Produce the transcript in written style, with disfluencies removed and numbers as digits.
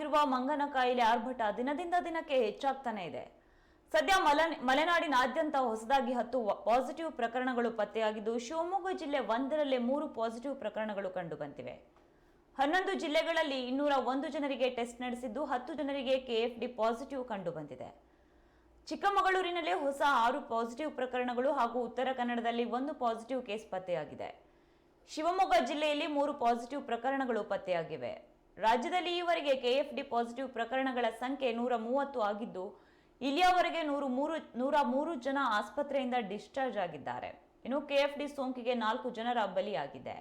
ಹರಡುತ್ತಿರುವ ಮಂಗನ ಕಾಯಿಲೆ ಆರ್ಭಟ ದಿನದಿಂದ ದಿನಕ್ಕೆ ಹೆಚ್ಚಾಗ್ತಾನೆ ಇದೆ. ಸದ್ಯ ಮಲೆನಾಡಿನಾದ್ಯಂತ ಹೊಸದಾಗಿ 10 ಪಾಸಿಟಿವ್ ಪ್ರಕರಣಗಳು ಪತ್ತೆಯಾಗಿದ್ದು, ಶಿವಮೊಗ್ಗ ಜಿಲ್ಲೆ ಒಂದರಲ್ಲೇ 3 ಪಾಸಿಟಿವ್ ಪ್ರಕರಣಗಳು ಕಂಡುಬಂದಿವೆ. 11 ಜಿಲ್ಲೆಗಳಲ್ಲಿ 201 ಜನರಿಗೆ ಟೆಸ್ಟ್ ನಡೆಸಿದ್ದು, 10 ಜನರಿಗೆ ಕೆಎಫ್ಡಿ ಪಾಸಿಟಿವ್ ಕಂಡುಬಂದಿದೆ. ಚಿಕ್ಕಮಗಳೂರಿನಲ್ಲಿ ಹೊಸ 6 ಪಾಸಿಟಿವ್ ಪ್ರಕರಣಗಳು ಹಾಗೂ ಉತ್ತರ ಕನ್ನಡದಲ್ಲಿ 1 ಪಾಸಿಟಿವ್ ಕೇಸ್ ಪತ್ತೆಯಾಗಿದೆ. ಶಿವಮೊಗ್ಗ ಜಿಲ್ಲೆಯಲ್ಲಿ 3 ಪಾಸಿಟಿವ್ ಪ್ರಕರಣಗಳು ಪತ್ತೆಯಾಗಿವೆ. ರಾಜ್ಯದಲ್ಲಿ ಈವರೆಗೆ ಕೆಎಫ್ಡಿ ಪಾಸಿಟಿವ್ ಪ್ರಕರಣಗಳ ಸಂಖ್ಯೆ 130 ಆಗಿದ್ದು, ಇಲ್ಲಿಯವರೆಗೆ 103 ಜನ ಆಸ್ಪತ್ರೆಯಿಂದ ಡಿಸ್ಚಾರ್ಜ್ ಆಗಿದ್ದಾರೆ. ಇನ್ನು ಕೆಎಫ್ಡಿ ಸೋಂಕಿಗೆ 4 ಜನರ ಬಲಿಯಾಗಿದೆ.